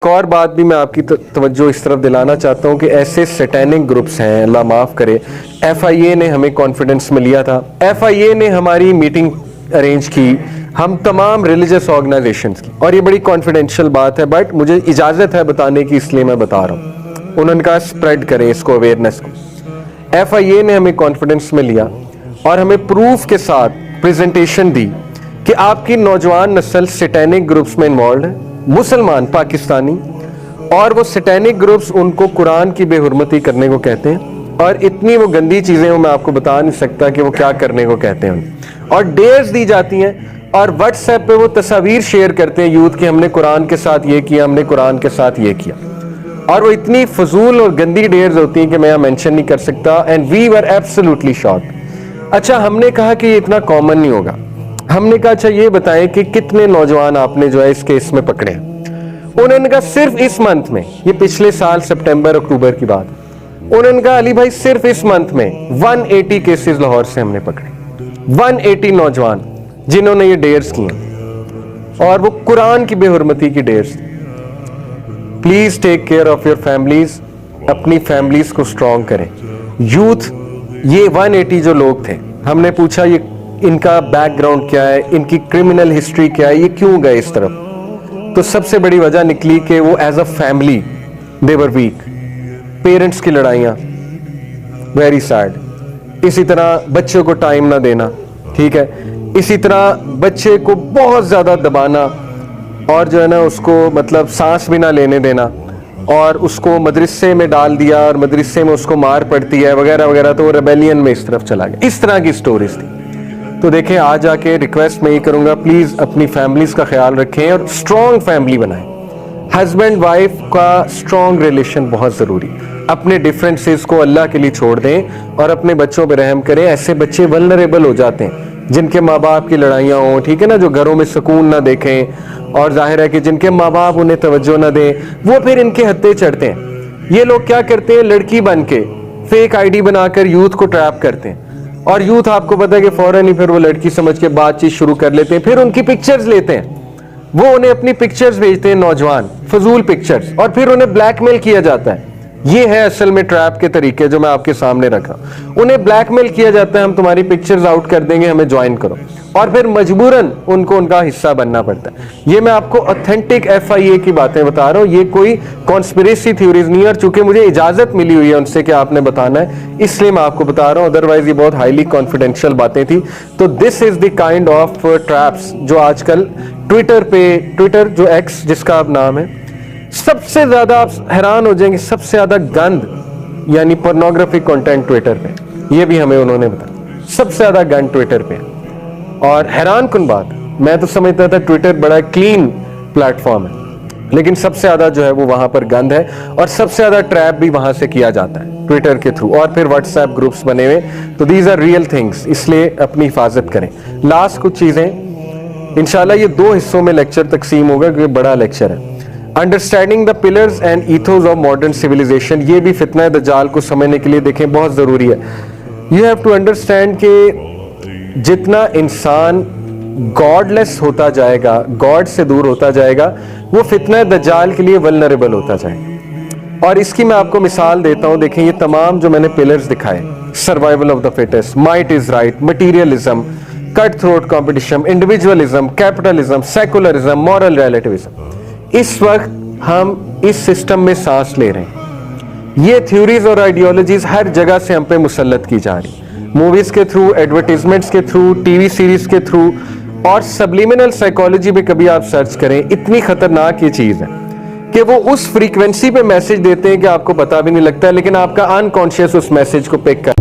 اور بات بھی میں آپ کی توجہ اس طرف دلانا چاہتا ہوں کہ ایسے سیٹینک گروپس ہیں, اللہ معاف کرے, ایف آئی اے نے ہمیں کانفیڈنس میں لیا تھا, ایف آئی اے نے ہماری میٹنگ ارینج کی, ہم تمام ریلیجس آرگنائزیشنز کی, اور یہ بڑی کانفیڈینشیل بات ہے بٹ مجھے اجازت ہے بتانے کی, اس لیے میں بتا رہا ہوں. انہوں نے کہا اسپریڈ کریں اس کو, اویئرنیس کو. ایف آئی اے نے ہمیں کانفیڈنس میں لیا اور ہمیں پروف کے ساتھ پریزنٹیشن دی کہ آپ کی نوجوان نسل سیٹینک گروپس میں انوالوڈ ہے, مسلمان پاکستانی, اور وہ سیٹینک گروپس ان کو قرآن کی بے حرمتی کرنے کو کہتے ہیں, اور اتنی وہ گندی چیزیں میں آپ کو بتا نہیں سکتا کہ وہ کیا کرنے کو کہتے ہیں, اور ڈیئرز دی جاتی ہیں, اور واٹس ایپ پہ وہ تصاویر شیئر کرتے ہیں یوتھ کہ ہم نے قرآن کے ساتھ یہ کیا, ہم نے قرآن کے ساتھ یہ کیا, اور وہ اتنی فضول اور گندی ڈیئرز ہوتی ہیں کہ میں یہاں مینشن نہیں کر سکتا. And we were absolutely shocked. اچھا ہم نے کہا کہ یہ اتنا کامن نہیں ہوگا, ہم نے کہا اچھا یہ بتائیں کہ کتنے نوجوان آپ نے جو ہے اس کیس میں پکڑے ہیں. انہوں نے کہا صرف اس منتھ میں, یہ پچھلے سال سپٹمبر اکتوبر کی بات, انہوں نے کہا علی بھائی صرف اس منتھ میں 180 کیسز لاہور سے ہم نے پکڑے, 180 نوجوان جنہوں نے یہ ڈیئرز کی ہیں, اور وہ قرآن کی بے حرمتی کی dears. Please take care of your families, اپنی فیملیز کو اسٹرانگ کریں. یوتھ یہ 180 جو لوگ تھے, ہم نے پوچھا یہ ان کا بیک گراؤنڈ کیا ہے, ان کی کرمنل ہسٹری کیا ہے, یہ کیوں گئے اس طرف, تو سب سے بڑی وجہ نکلی کہ وہ as a family they were weak. Parents کی لڑائیاں, ویری سیڈ. اسی طرح بچوں کو ٹائم نہ دینا, ٹھیک ہے, اسی طرح بچے کو بہت زیادہ دبانا, اور جو ہے نا اس کو مطلب سانس بھی نہ لینے دینا, اور اس کو مدرسے میں ڈال دیا اور مدرسے میں اس کو مار پڑتی ہے وغیرہ وغیرہ, تو وہ ریبیلین میں اس طرف چلا گیا. اس طرح کی سٹوریز تھی. تو دیکھیں آج آ کے ریکویسٹ میں یہ کروں گا, پلیز اپنی فیملیز کا خیال رکھیں اور اسٹرانگ فیملی بنائیں. ہسبینڈ وائف کا اسٹرانگ ریلیشن بہت ضروری. اپنے ڈفرینسز کو اللہ کے لیے چھوڑ دیں اور اپنے بچوں پہ رحم کریں. ایسے بچے ولنریبل ہو جاتے ہیں جن کے ماں باپ کی لڑائیاں ہوں, ٹھیک ہے نا, جو گھروں میں سکون نہ دیکھیں, اور ظاہر ہے کہ جن کے ماں باپ انہیں توجہ نہ دیں, وہ پھر ان کے ہتھے چڑھتے ہیں. یہ لوگ کیا کرتے ہیں, لڑکی بن کے فیک آئی ڈی بنا کر یوتھ کو ٹریپ کرتے ہیں, اور یوتھ آپ کو پتا ہے کہ فوراً ہی پھر وہ لڑکی سمجھ کے بات چیت شروع کر لیتے ہیں, پھر ان کی پکچرز لیتے ہیں, وہ انہیں اپنی پکچرز بھیجتے ہیں نوجوان, فضول پکچرز, اور پھر انہیں بلیک میل کیا جاتا ہے. یہ ہے اصل میں ٹریپ کے طریقے جو میں آپ کے سامنے رکھ رہا ہوں. انہیں بلیک میل کیا جاتا ہے, ہم تمہاری پکچرز آؤٹ کر دیں گے, ہمیں جوائن کرو, اور پھر مجبوراً ان کو ان کا حصہ بننا پڑتا ہے. یہ میں آپ کو اوتھینٹک ایف آئی اے کی باتیں بتا رہا ہوں, یہ کوئی کانسپریسی تھیوریز نہیں ہے, اور چونکہ مجھے اجازت ملی ہوئی ہے ان سے کہ آپ نے بتانا ہے, اس لیے میں آپ کو بتا رہا ہوں, ادروائز یہ بہت ہائیلی کانفیڈینشیل باتیں تھی. تو دس از دی کائنڈ آف ٹریپس جو آج کل ٹویٹر پہ, ٹویٹر جو ایکس جس کا اب نام ہے, سب سے زیادہ آپ حیران ہو جائیں گے, سب سے زیادہ گند یعنی پورنوگرافی کنٹینٹ ٹویٹر پہ, یہ بھی ہمیں انہوں نے بتایا, سب سے زیادہ گند ٹویٹر پہ. اور حیران کن بات, میں تو سمجھتا تھا ٹویٹر بڑا کلین پلیٹ فارم ہے, لیکن سب سے زیادہ جو ہے وہ وہاں پر گند ہے, اور سب سے زیادہ ٹریپ بھی وہاں سے کیا جاتا ہے ٹویٹر کے تھرو, اور پھر واٹس ایپ گروپس بنے ہوئے. تو دیز آر ریئل تھنگس, اس لیے اپنی حفاظت کریں. لاسٹ کچھ چیزیں, انشاءاللہ یہ 2 حصوں میں لیکچر تقسیم ہوگا کیونکہ بڑا لیکچر ہے. Understanding the pillars and ethos of modern civilisation, یہ بھی فتنہ دجال کو سمجھنے کے لیے دیکھیں بہت ضروری ہے. یو ہیو ٹو انڈرسٹینڈ کہ جتنا انسان گاڈ لیس ہوتا جائے گا, گاڈ سے دور ہوتا جائے گا, وہ فتنہ دجال کے لیے ولنریبل ہوتا جائے گا. اور اس کی میں آپ کو مثال دیتا ہوں. دیکھیں یہ تمام جو میں نے پلرز دکھائے, survival of the fittest, might is right, materialism, cut throat competition, individualism, capitalism, secularism, moral relativism, اس وقت ہم اس سسٹم میں سانس لے رہے ہیں. یہ تھیوریز اور آئیڈیالوجیز ہر جگہ سے ہم پہ مسلط کی جا رہی, موویز کے تھرو, ایڈورٹیزمنٹس کے تھرو, ٹی وی سیریز کے تھرو, اور سبلیمنل سائیکالوجی پہ کبھی آپ سرچ کریں. اتنی خطرناک یہ چیز ہے کہ وہ اس فریکوینسی پہ میسج دیتے ہیں کہ آپ کو پتہ بھی نہیں لگتا ہے, لیکن آپ کا انکانشیس اس میسج کو پک کر